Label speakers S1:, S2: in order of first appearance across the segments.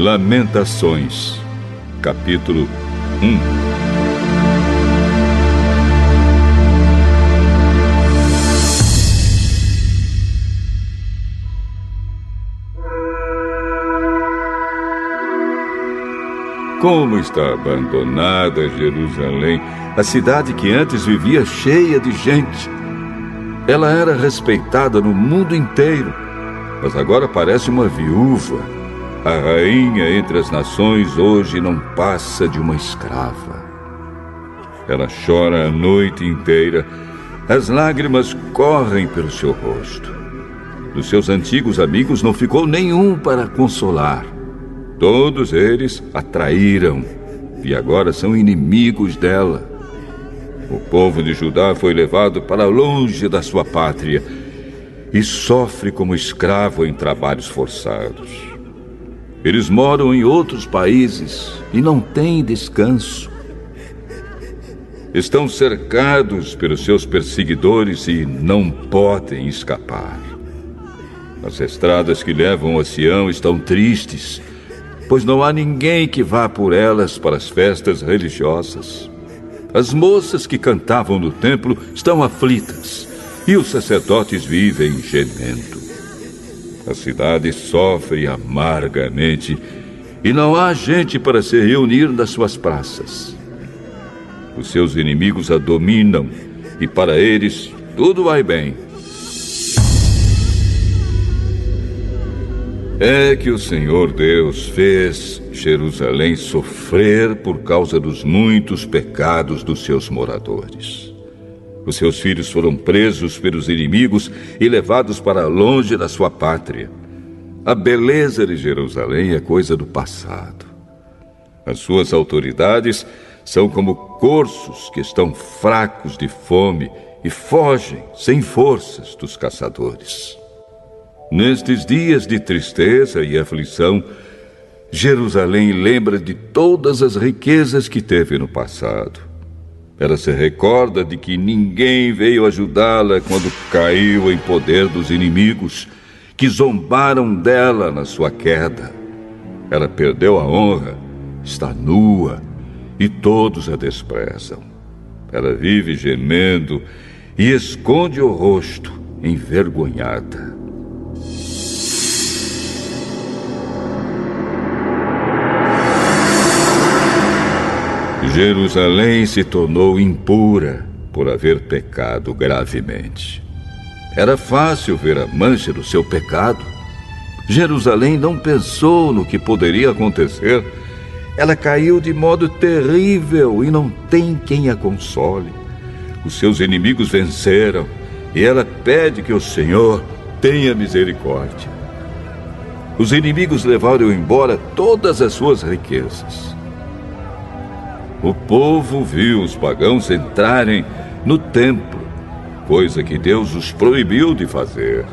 S1: Lamentações, capítulo 1. Como está abandonada Jerusalém, a cidade que antes vivia cheia de gente. Ela era respeitada no mundo inteiro, mas agora parece uma viúva. A rainha entre as nações hoje não passa de uma escrava. Ela chora a noite inteira, as lágrimas correm pelo seu rosto. Dos seus antigos amigos não ficou nenhum para consolar. Todos eles a traíram e agora são inimigos dela. O povo de Judá foi levado para longe da sua pátria e sofre como escravo em trabalhos forçados. Eles moram em outros países e não têm descanso. Estão cercados pelos seus perseguidores e não podem escapar. As estradas que levam a Sião estão tristes, pois não há ninguém que vá por elas para as festas religiosas. As moças que cantavam no templo estão aflitas, e os sacerdotes vivem gemendo. A cidade sofre amargamente, e não há gente para se reunir nas suas praças. Os seus inimigos a dominam, e para eles tudo vai bem. É que o Senhor Deus fez Jerusalém sofrer por causa dos muitos pecados dos seus moradores. Os seus filhos foram presos pelos inimigos e levados para longe da sua pátria. A beleza de Jerusalém é coisa do passado. As suas autoridades são como corços que estão fracos de fome e fogem sem forças dos caçadores. Nestes dias de tristeza e aflição, Jerusalém lembra de todas as riquezas que teve no passado. Ela se recorda de que ninguém veio ajudá-la quando caiu em poder dos inimigos, que zombaram dela na sua queda. Ela perdeu a honra, está nua, e todos a desprezam. Ela vive gemendo e esconde o rosto, envergonhada. Jerusalém se tornou impura por haver pecado gravemente. Era fácil ver a mancha do seu pecado. Jerusalém não pensou no que poderia acontecer. Ela caiu de modo terrível e não tem quem a console. Os seus inimigos venceram e ela pede que o Senhor tenha misericórdia. Os inimigos levaram embora todas as suas riquezas. O povo viu os pagãos entrarem no templo, coisa que Deus os proibiu de fazer.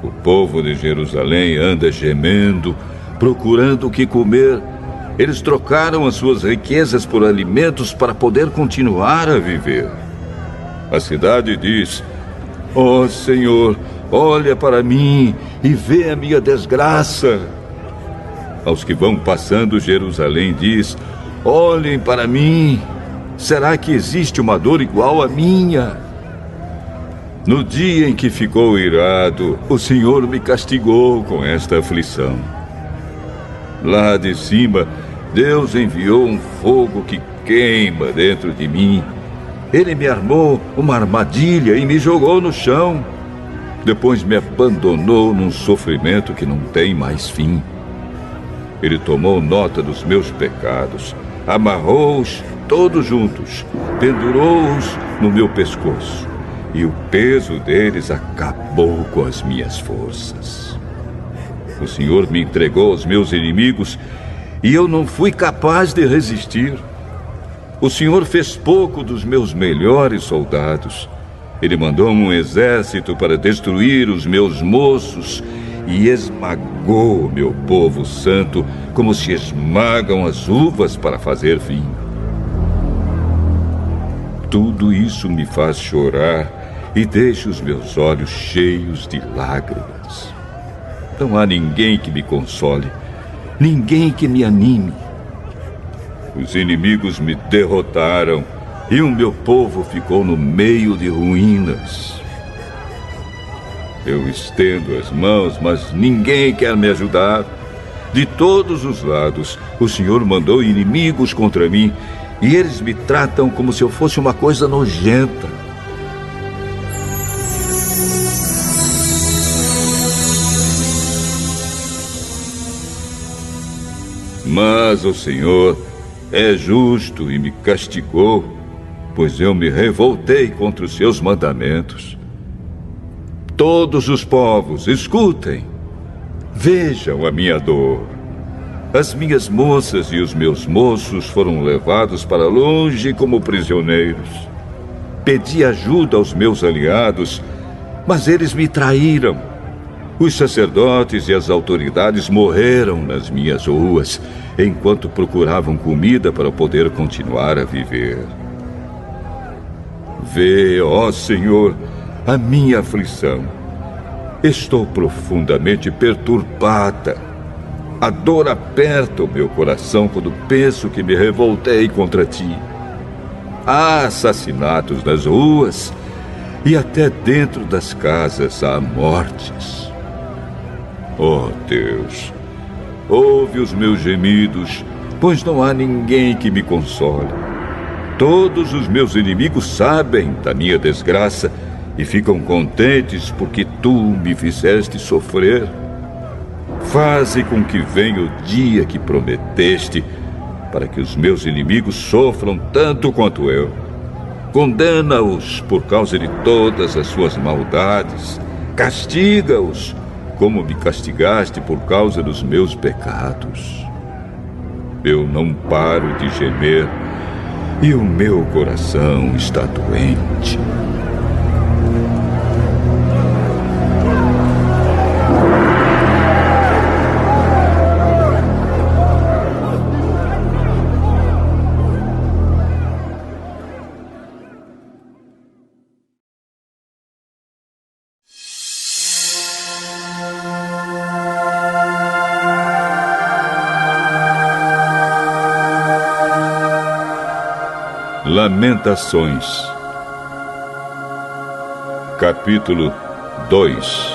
S1: O povo de Jerusalém anda gemendo, procurando o que comer. Eles trocaram as suas riquezas por alimentos para poder continuar a viver. A cidade diz: "Ó Senhor, olha para mim e vê a minha desgraça." Aos que vão passando, Jerusalém diz: "Olhem para mim, será que existe uma dor igual à minha?" No dia em que ficou irado, o Senhor me castigou com esta aflição. Lá de cima, Deus enviou um fogo que queima dentro de mim. Ele me armou uma armadilha e me jogou no chão. Depois me abandonou num sofrimento que não tem mais fim. Ele tomou nota dos meus pecados, amarrou-os todos juntos, pendurou-os no meu pescoço, e o peso deles acabou com as minhas forças. O Senhor me entregou aos meus inimigos e eu não fui capaz de resistir. O Senhor fez pouco dos meus melhores soldados. Ele mandou um exército para destruir os meus moços e esmagou o meu povo santo como se esmagam as uvas para fazer vinho. Tudo isso me faz chorar e deixa os meus olhos cheios de lágrimas. Não há ninguém que me console. ninguém que me anime. Os inimigos me derrotaram e o meu povo ficou no meio de ruínas. Eu estendo as mãos, mas ninguém quer me ajudar. De todos os lados, o Senhor mandou inimigos contra mim e eles me tratam como se eu fosse uma coisa nojenta. Mas o Senhor é justo e me castigou, pois eu me revoltei contra os seus mandamentos. Todos os povos, escutem, vejam a minha dor. As minhas moças e os meus moços foram levados para longe como prisioneiros. Pedi ajuda aos meus aliados, mas eles me traíram. Os sacerdotes e as autoridades morreram nas minhas ruas, enquanto procuravam comida para poder continuar a viver. Vê, ó Senhor, a minha aflição. Estou profundamente perturbada. A dor aperta o meu coração quando penso que me revoltei contra ti. Há assassinatos nas ruas e até dentro das casas há mortes. Oh Deus, ouve os meus gemidos, pois não há ninguém que me console. Todos os meus inimigos sabem da minha desgraça e ficam contentes porque tu me fizeste sofrer. Faze com que venha o dia que prometeste, para que os meus inimigos sofram tanto quanto eu. Condena-os por causa de todas as suas maldades. Castiga-os como me castigaste por causa dos meus pecados. Eu não paro de gemer e o meu coração está doente. Lamentações, capítulo 2.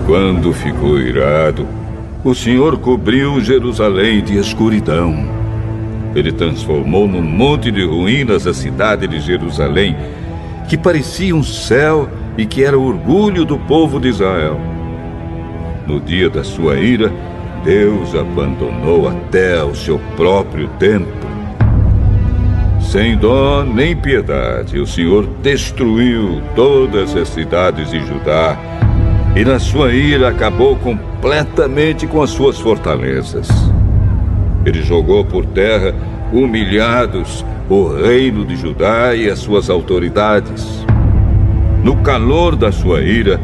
S1: Quando ficou irado, o Senhor cobriu Jerusalém de escuridão. Ele transformou num monte de ruínas a cidade de Jerusalém, que parecia um céu e que era o orgulho do povo de Israel. No dia da sua ira, Deus abandonou até o seu próprio templo. Sem dó nem piedade, o Senhor destruiu todas as cidades de Judá e na sua ira acabou completamente com as suas fortalezas. Ele jogou por terra, humilhados, o reino de Judá e as suas autoridades. No calor da sua ira,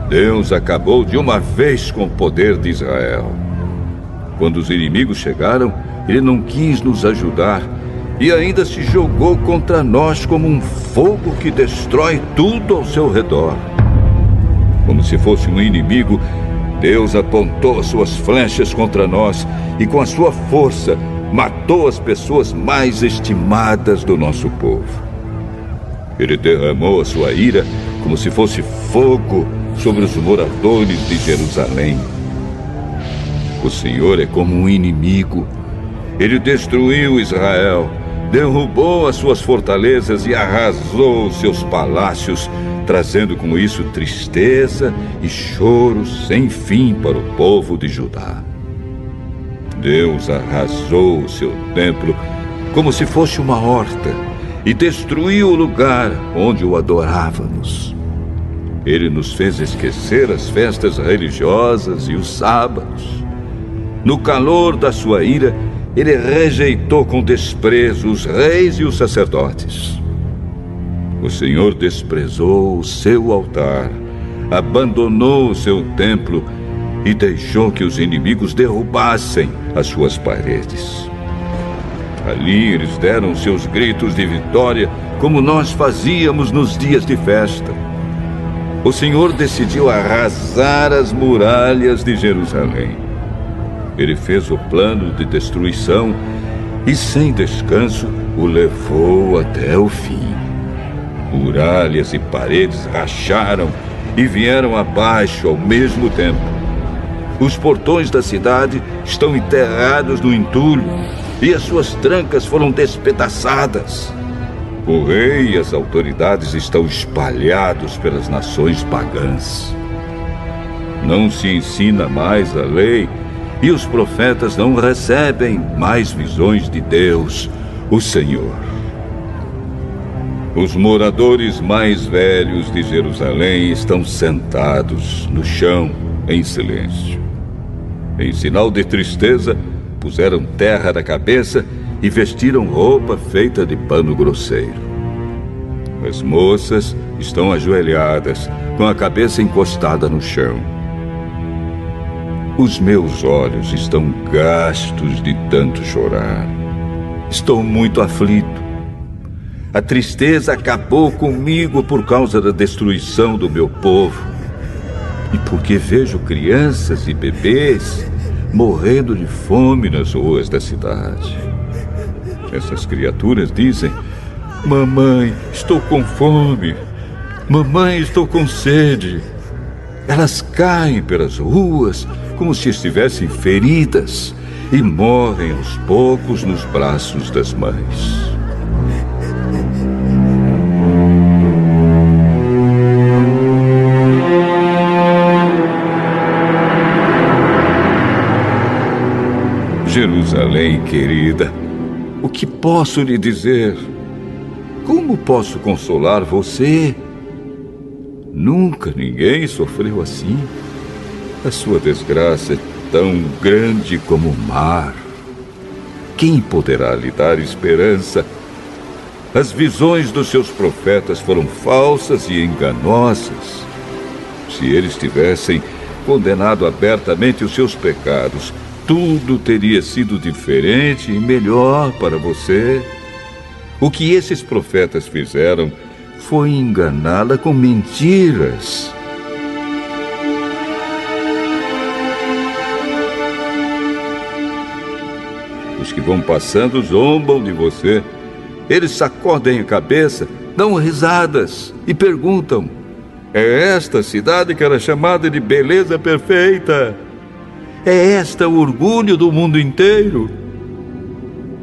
S1: Deus acabou de uma vez com o poder de Israel. Quando os inimigos chegaram, ele não quis nos ajudar e ainda se jogou contra nós como um fogo que destrói tudo ao seu redor. Como se fosse um inimigo, Deus apontou as suas flechas contra nós e com a sua força matou as pessoas mais estimadas do nosso povo. Ele derramou a sua ira como se fosse fogo sobre os moradores de Jerusalém. O Senhor é como um inimigo. Ele destruiu Israel, derrubou as suas fortalezas e arrasou os seus palácios, trazendo com isso tristeza e choro sem fim para o povo de Judá. Deus arrasou o seu templo como se fosse uma horta e destruiu o lugar onde o adorávamos. Ele nos fez esquecer as festas religiosas e os sábados. No calor da sua ira, ele rejeitou com desprezo os reis e os sacerdotes. O Senhor desprezou o seu altar, abandonou o seu templo e deixou que os inimigos derrubassem as suas paredes. Ali eles deram seus gritos de vitória, como nós fazíamos nos dias de festa. O Senhor decidiu arrasar as muralhas de Jerusalém. Ele fez o plano de destruição e, sem descanso, o levou até o fim. Muralhas e paredes racharam e vieram abaixo ao mesmo tempo. Os portões da cidade estão enterrados no entulho e as suas trancas foram despedaçadas. O rei e as autoridades estão espalhados pelas nações pagãs. Não se ensina mais a lei e os profetas não recebem mais visões de Deus, o Senhor. Os moradores mais velhos de Jerusalém estão sentados no chão em silêncio. Em sinal de tristeza, puseram terra na cabeça e vestiram roupa feita de pano grosseiro. As moças estão ajoelhadas, com a cabeça encostada no chão. Os meus olhos estão gastos de tanto chorar. Estou muito aflito. A tristeza acabou comigo por causa da destruição do meu povo. E porque vejo crianças e bebês morrendo de fome nas ruas da cidade. Essas criaturas dizem: mamãe, estou com fome. Mamãe, estou com sede. Elas caem pelas ruas como se estivessem feridas e morrem aos poucos nos braços das mães. Jerusalém, querida, o que posso lhe dizer? Como posso consolar você? Nunca ninguém sofreu assim. A sua desgraça é tão grande como o mar. Quem poderá lhe dar esperança? As visões dos seus profetas foram falsas e enganosas. Se eles tivessem condenado abertamente os seus pecados, tudo teria sido diferente e melhor para você. O que esses profetas fizeram foi enganá-la com mentiras. Os que vão passando zombam de você. Eles sacodem a cabeça, dão risadas e perguntam: é esta a cidade que era chamada de beleza perfeita? É esta o orgulho do mundo inteiro?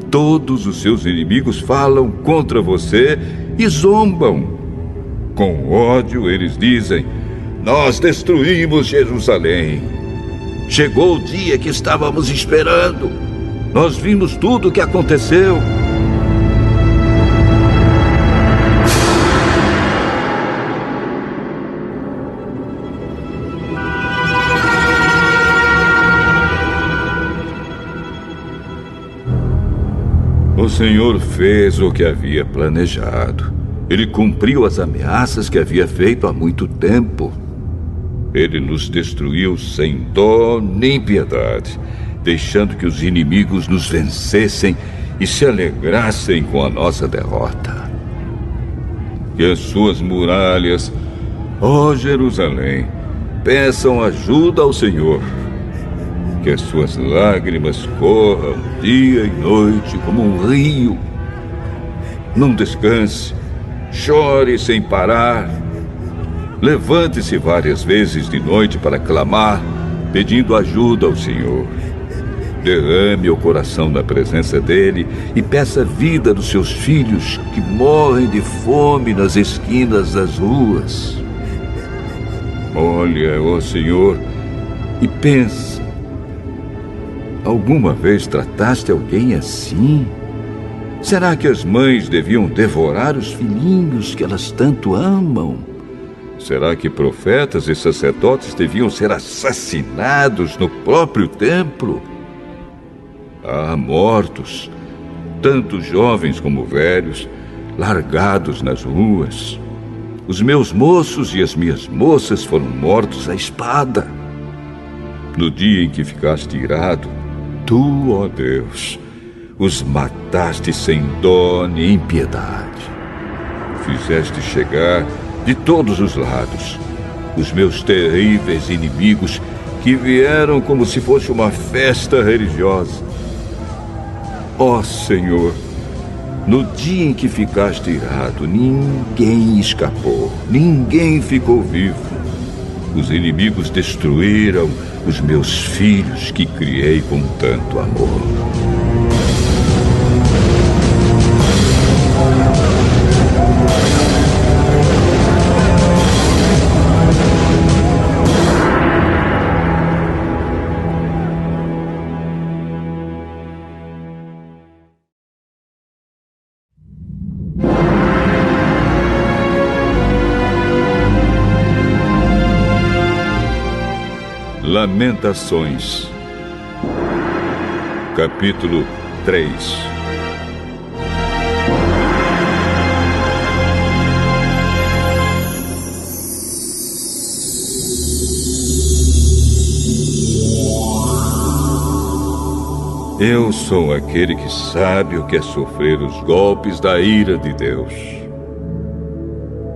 S1: Todos os seus inimigos falam contra você e zombam. Com ódio eles dizem: nós destruímos Jerusalém. Chegou o dia que estávamos esperando. Nós vimos tudo o que aconteceu. O Senhor fez o que havia planejado. Ele cumpriu as ameaças que havia feito há muito tempo. Ele nos destruiu sem dó nem piedade, deixando que os inimigos nos vencessem e se alegrassem com a nossa derrota. Que as suas muralhas, ó Jerusalém, peçam ajuda ao Senhor. Que as suas lágrimas corram dia e noite como um rio. Não descanse, chore sem parar. Levante-se várias vezes de noite para clamar, pedindo ajuda ao Senhor. Derrame o coração na presença dele e peça a vida dos seus filhos que morrem de fome nas esquinas das ruas. Olha, ó Senhor, e pensa: alguma vez trataste alguém assim? Será que as mães deviam devorar os filhinhos que elas tanto amam? Será que profetas e sacerdotes deviam ser assassinados no próprio templo? Há mortos, tanto jovens como velhos, largados nas ruas. Os meus moços e as minhas moças foram mortos à espada. No dia em que ficaste irado, tu, ó Deus, os mataste sem dó nem piedade. Fizeste chegar de todos os lados os meus terríveis inimigos, que vieram como se fosse uma festa religiosa. Ó Senhor, no dia em que ficaste irado, ninguém escapou, ninguém ficou vivo. Os inimigos destruíram os meus filhos que criei com tanto amor. Lamentações, capítulo 3. Eu sou aquele que sabe o que é sofrer os golpes da ira de Deus.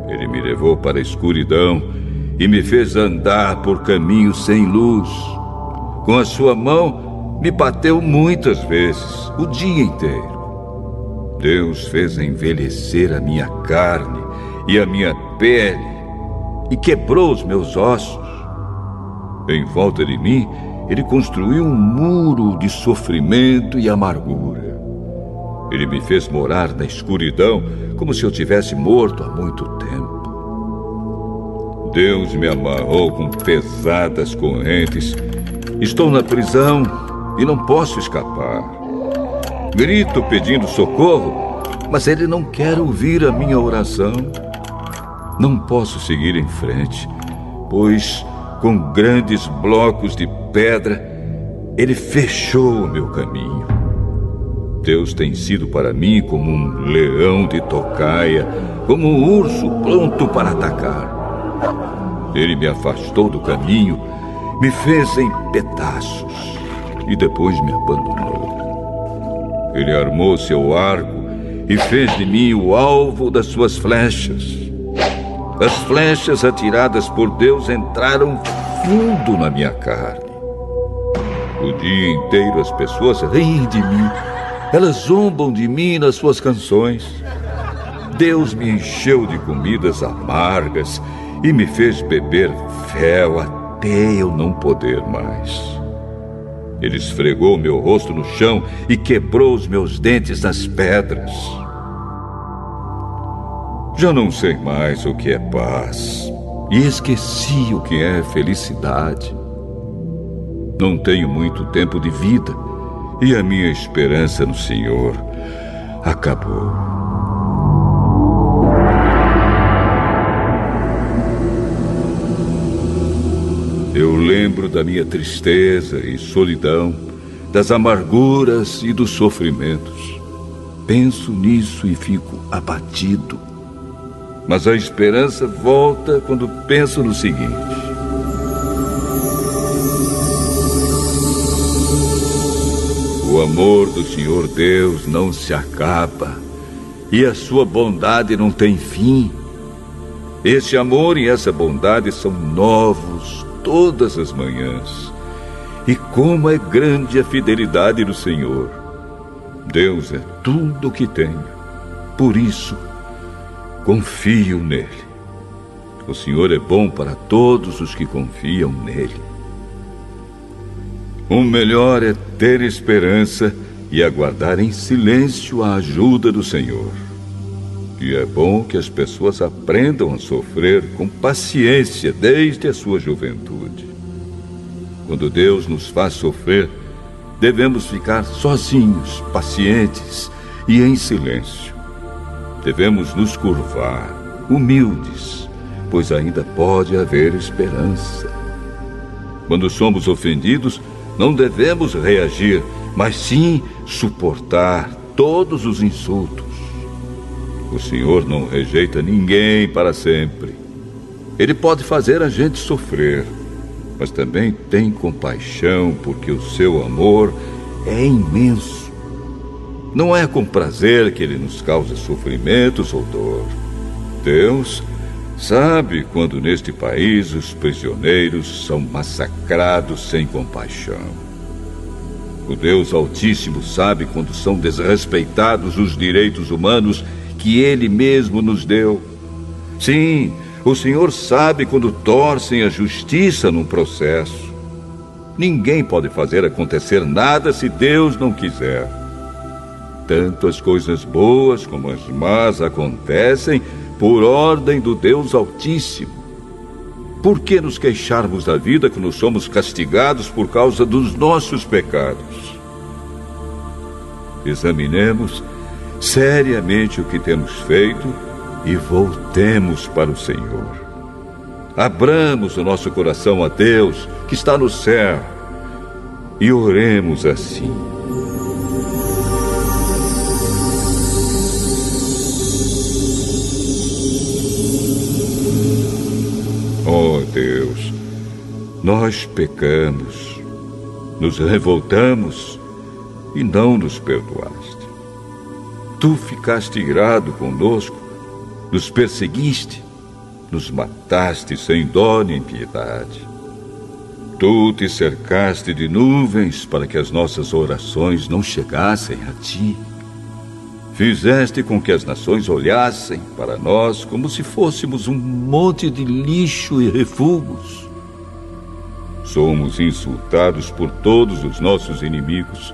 S1: Ele me levou para a escuridão e me fez andar por caminhos sem luz. Com a sua mão, me bateu muitas vezes, o dia inteiro. Deus fez envelhecer a minha carne e a minha pele e quebrou os meus ossos. Em volta de mim, Ele construiu um muro de sofrimento e amargura. Ele me fez morar na escuridão como se eu tivesse morto há muito tempo. Deus me amarrou com pesadas correntes. Estou na prisão e não posso escapar. Grito pedindo socorro, mas Ele não quer ouvir a minha oração. Não posso seguir em frente, pois com grandes blocos de pedra Ele fechou o meu caminho. Deus tem sido para mim como um leão de tocaia, como um urso pronto para atacar. Ele me afastou do caminho, me fez em pedaços e depois me abandonou. Ele armou seu arco e fez de mim o alvo das suas flechas. As flechas atiradas por Deus entraram fundo na minha carne. O dia inteiro as pessoas riem de mim. Elas zombam de mim nas suas canções. Deus me encheu de comidas amargas e me fez beber fel até eu não poder mais. Ele esfregou meu rosto no chão e quebrou os meus dentes nas pedras. Já não sei mais o que é paz e esqueci o que é felicidade. Não tenho muito tempo de vida e a minha esperança no Senhor acabou. Eu lembro da minha tristeza e solidão, das amarguras e dos sofrimentos. Penso nisso e fico abatido. Mas a esperança volta quando penso no seguinte: o amor do Senhor Deus não se acaba e a sua bondade não tem fim. Esse amor e essa bondade são novos todas as manhãs. E como é grande a fidelidade do Senhor. Deus é tudo o que tenho. Por isso, confio nele. O Senhor é bom para todos os que confiam nele. O melhor é ter esperança e aguardar em silêncio a ajuda do Senhor. E é bom que as pessoas aprendam a sofrer com paciência desde a sua juventude. Quando Deus nos faz sofrer, devemos ficar sozinhos, pacientes e em silêncio. Devemos nos curvar, humildes, pois ainda pode haver esperança. Quando somos ofendidos, não devemos reagir, mas sim suportar todos os insultos. O Senhor não rejeita ninguém para sempre. Ele pode fazer a gente sofrer, mas também tem compaixão, porque o seu amor é imenso. Não é com prazer que Ele nos causa sofrimentos ou dor. Deus sabe quando neste país os prisioneiros são massacrados sem compaixão. O Deus Altíssimo sabe quando são desrespeitados os direitos humanos que Ele mesmo nos deu. Sim, o Senhor sabe quando torcem a justiça num processo. Ninguém pode fazer acontecer nada se Deus não quiser. Tanto as coisas boas como as más acontecem por ordem do Deus Altíssimo. Por que nos queixarmos da vida quando somos castigados por causa dos nossos pecados? Examinemos seriamente o que temos feito e voltemos para o Senhor. Abramos o nosso coração a Deus, que está no céu, e oremos assim. Ó Deus, nós pecamos, nos revoltamos e não nos perdoaste. Tu ficaste irado conosco, nos perseguiste, nos mataste sem dó nem piedade. Tu te cercaste de nuvens para que as nossas orações não chegassem a ti. Fizeste com que as nações olhassem para nós como se fôssemos um monte de lixo e refugos. Somos insultados por todos os nossos inimigos.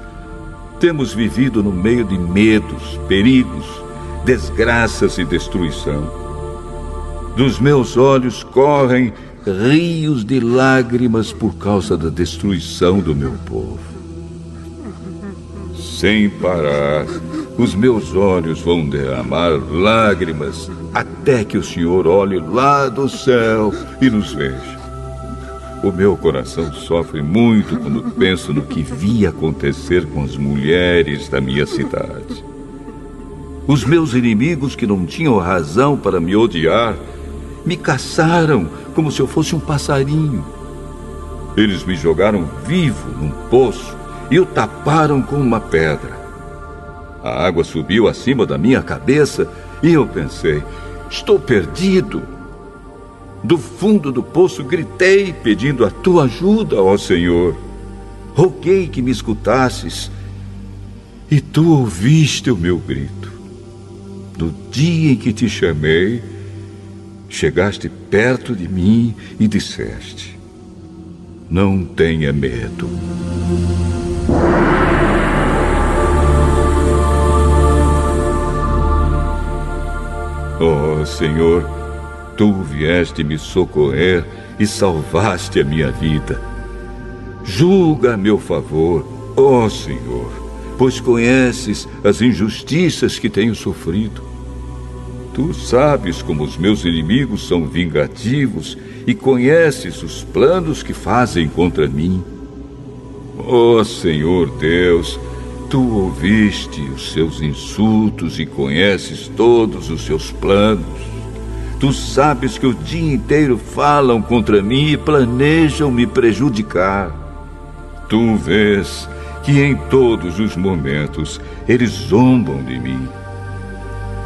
S1: Temos vivido no meio de medos, perigos, desgraças e destruição. Dos meus olhos correm rios de lágrimas por causa da destruição do meu povo. Sem parar, os meus olhos vão derramar lágrimas até que o Senhor olhe lá do céu e nos veja. O meu coração sofre muito quando penso no que vi acontecer com as mulheres da minha cidade. Os meus inimigos, que não tinham razão para me odiar, me caçaram como se eu fosse um passarinho. Eles me jogaram vivo num poço e o taparam com uma pedra. A água subiu acima da minha cabeça e eu pensei, estou perdido. Do fundo do poço gritei pedindo a tua ajuda, ó Senhor. Roguei que me escutasses e tu ouviste o meu grito. No dia em que te chamei, chegaste perto de mim e disseste, não tenha medo. Ó Senhor, tu vieste me socorrer e salvaste a minha vida. Julga a meu favor, ó Senhor, pois conheces as injustiças que tenho sofrido. Tu sabes como os meus inimigos são vingativos e conheces os planos que fazem contra mim. Ó Senhor Deus, tu ouviste os seus insultos e conheces todos os seus planos. Tu sabes que o dia inteiro falam contra mim e planejam me prejudicar. Tu vês que em todos os momentos eles zombam de mim.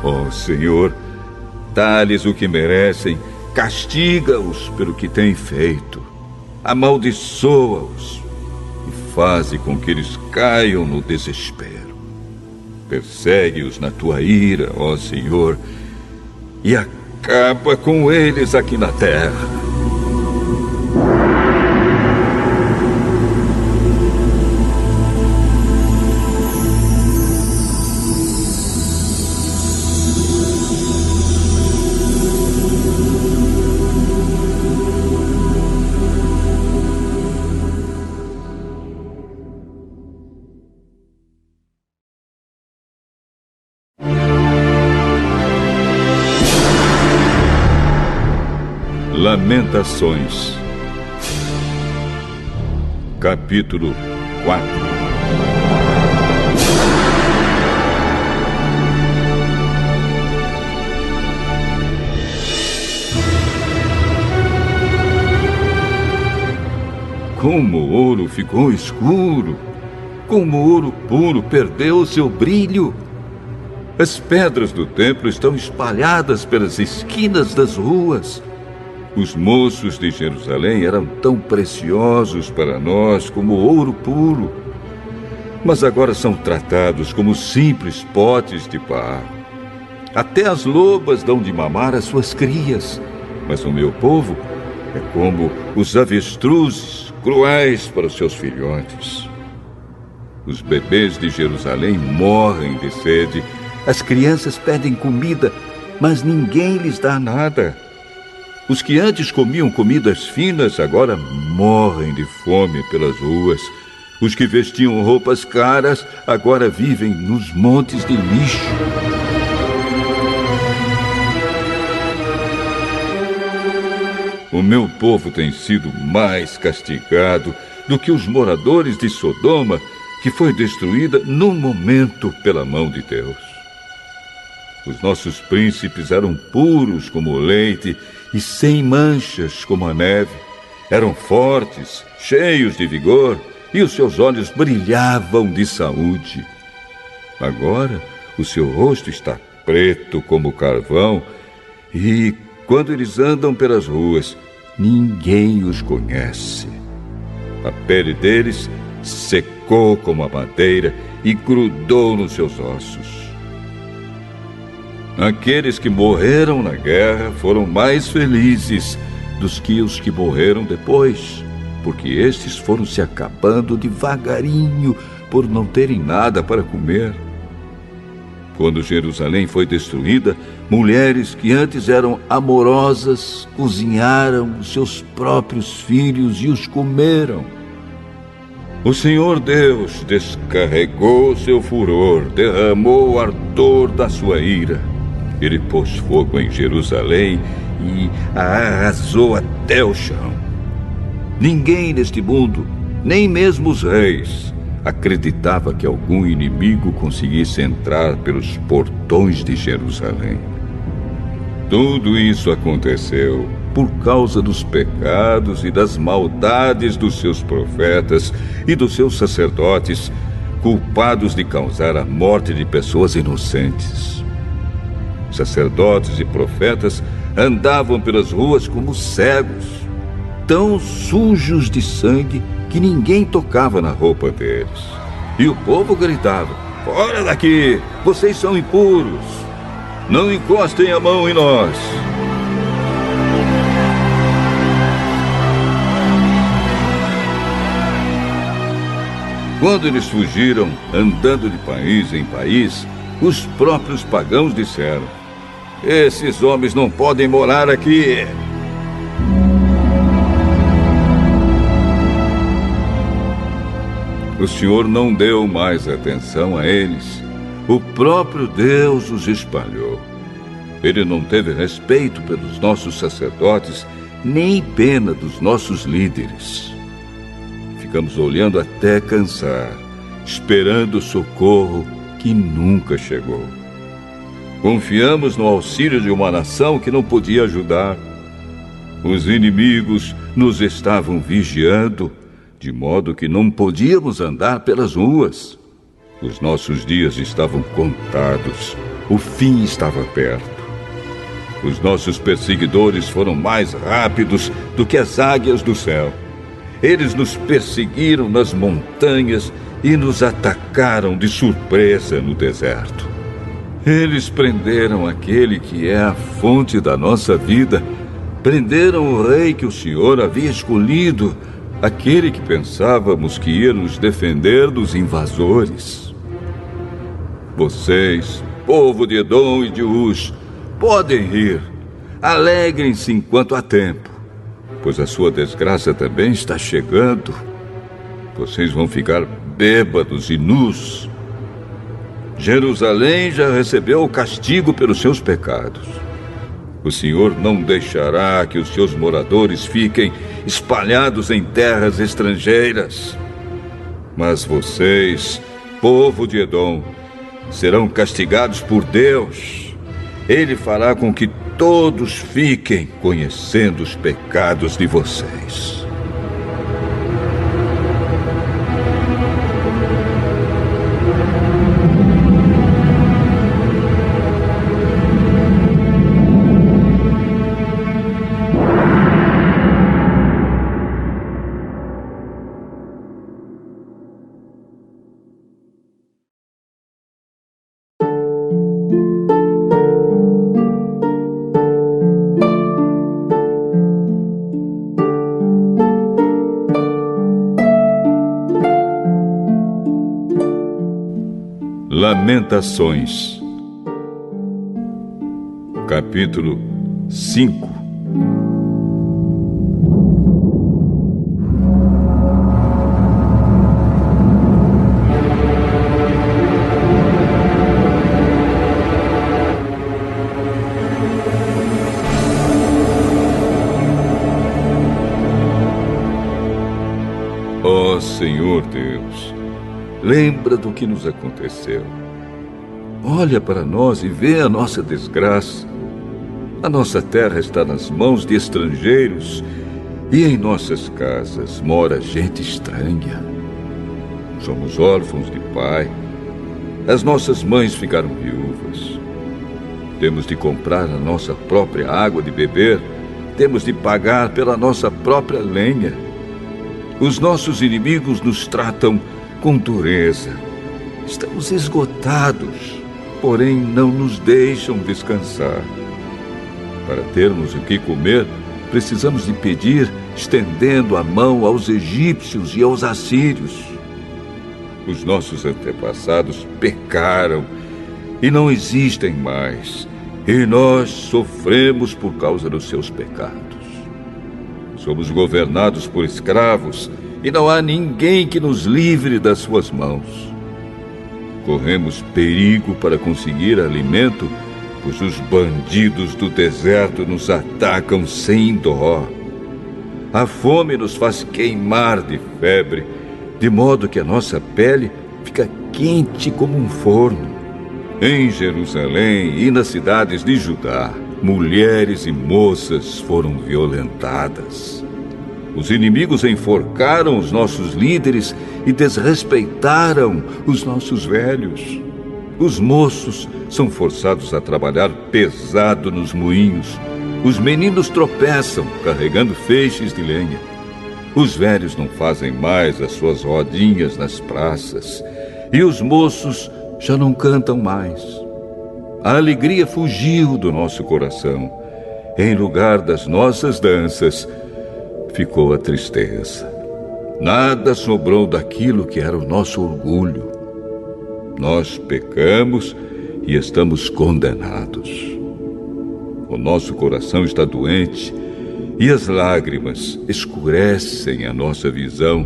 S1: Ó Senhor, dá-lhes o que merecem, castiga-os pelo que têm feito, amaldiçoa-os e faze com que eles caiam no desespero. Persegue-os na tua ira, ó Senhor, e acaba com eles aqui na terra. Lamentações, capítulo 4. Como o ouro ficou escuro, como o ouro puro perdeu o seu brilho. As pedras do templo estão espalhadas pelas esquinas das ruas. Os moços de Jerusalém eram tão preciosos para nós como o ouro puro, mas agora são tratados como simples potes de barro. Até as lobas dão de mamar às suas crias, mas o meu povo é como os avestruzes, cruéis para os seus filhotes. Os bebês de Jerusalém morrem de sede. As crianças pedem comida, mas ninguém lhes dá nada. Os que antes comiam comidas finas agora morrem de fome pelas ruas. Os que vestiam roupas caras agora vivem nos montes de lixo. O meu povo tem sido mais castigado do que os moradores de Sodoma, que foi destruída num momento pela mão de Deus. Os nossos príncipes eram puros como o leite e sem manchas como a neve. Eram fortes, cheios de vigor, e os seus olhos brilhavam de saúde. Agora, o seu rosto está preto como carvão, e quando eles andam pelas ruas, ninguém os conhece. A pele deles secou como a madeira e grudou nos seus ossos. Aqueles que morreram na guerra foram mais felizes dos que os que morreram depois, porque estes foram se acabando devagarinho por não terem nada para comer. Quando Jerusalém foi destruída, mulheres que antes eram amorosas cozinharam os seus próprios filhos e os comeram. O Senhor Deus descarregou seu furor, derramou o ardor da sua ira. Ele pôs fogo em Jerusalém e a arrasou até o chão. Ninguém neste mundo, nem mesmo os reis, acreditava que algum inimigo conseguisse entrar pelos portões de Jerusalém. Tudo isso aconteceu por causa dos pecados e das maldades dos seus profetas e dos seus sacerdotes, culpados de causar a morte de pessoas inocentes. Sacerdotes e profetas andavam pelas ruas como cegos, tão sujos de sangue que ninguém tocava na roupa deles. E o povo gritava: "Fora daqui! Vocês são impuros! Não encostem a mão em nós!" Quando eles fugiram, andando de país em país, os próprios pagãos disseram: "Esses homens não podem morar aqui." O Senhor não deu mais atenção a eles. O próprio Deus os espalhou. Ele não teve respeito pelos nossos sacerdotes, nem pena dos nossos líderes. Ficamos olhando até cansar, esperando o socorro que nunca chegou. Confiamos no auxílio de uma nação que não podia ajudar. Os inimigos nos estavam vigiando, de modo que não podíamos andar pelas ruas. Os nossos dias estavam contados. O fim estava perto. Os nossos perseguidores foram mais rápidos do que as águias do céu. Eles nos perseguiram nas montanhas e nos atacaram de surpresa no deserto. Eles prenderam aquele que é a fonte da nossa vida. Prenderam o rei que o Senhor havia escolhido, aquele que pensávamos que ia nos defender dos invasores. Vocês, povo de Edom e de Uz, podem rir. Alegrem-se enquanto há tempo, pois a sua desgraça também está chegando. Vocês vão ficar bêbados e nus. Jerusalém já recebeu o castigo pelos seus pecados. O Senhor não deixará que os seus moradores fiquem espalhados em terras estrangeiras. Mas vocês, povo de Edom, serão castigados por Deus. Ele fará com que todos fiquem conhecendo os pecados de vocês. Lamentações, capítulo 5. Ó Senhor Deus, lembra do que nos aconteceu. Olha para nós e vê a nossa desgraça. A nossa terra está nas mãos de estrangeiros e em nossas casas mora gente estranha. Somos órfãos de pai. As nossas mães ficaram viúvas. Temos de comprar a nossa própria água de beber. Temos de pagar pela nossa própria lenha. Os nossos inimigos nos tratam com dureza. Estamos esgotados, porém não nos deixam descansar. Para termos o que comer, precisamos de pedir, estendendo a mão aos egípcios e aos assírios. Os nossos antepassados pecaram e não existem mais, e nós sofremos por causa dos seus pecados. Somos governados por escravos e não há ninguém que nos livre das suas mãos. Corremos perigo para conseguir alimento, pois os bandidos do deserto nos atacam sem dó. A fome nos faz queimar de febre, de modo que a nossa pele fica quente como um forno. Em Jerusalém e nas cidades de Judá, mulheres e moças foram violentadas. Os inimigos enforcaram os nossos líderes e desrespeitaram os nossos velhos. Os moços são forçados a trabalhar pesado nos moinhos. Os meninos tropeçam carregando feixes de lenha. Os velhos não fazem mais as suas rodinhas nas praças. E os moços já não cantam mais. A alegria fugiu do nosso coração. Em lugar das nossas danças, ficou a tristeza. Nada sobrou daquilo que era o nosso orgulho. Nós pecamos e estamos condenados. O nosso coração está doente e as lágrimas escurecem a nossa visão,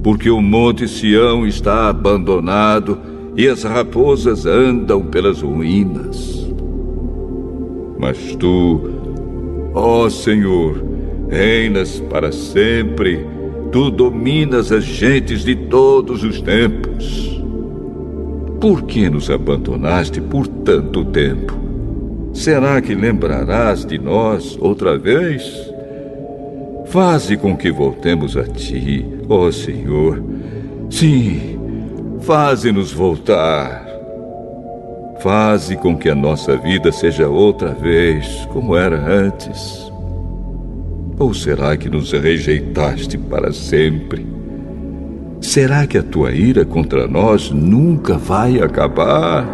S1: porque o monte Sião está abandonado e as raposas andam pelas ruínas. Mas tu, ó Senhor, reinas para sempre. Tu dominas as gentes de todos os tempos. Por que nos abandonaste por tanto tempo? Será que lembrarás de nós outra vez? Faze com que voltemos a ti, ó Senhor. Sim, faze-nos voltar. Faze com que a nossa vida seja outra vez como era antes. Ou será que nos rejeitaste para sempre? Será que a tua ira contra nós nunca vai acabar?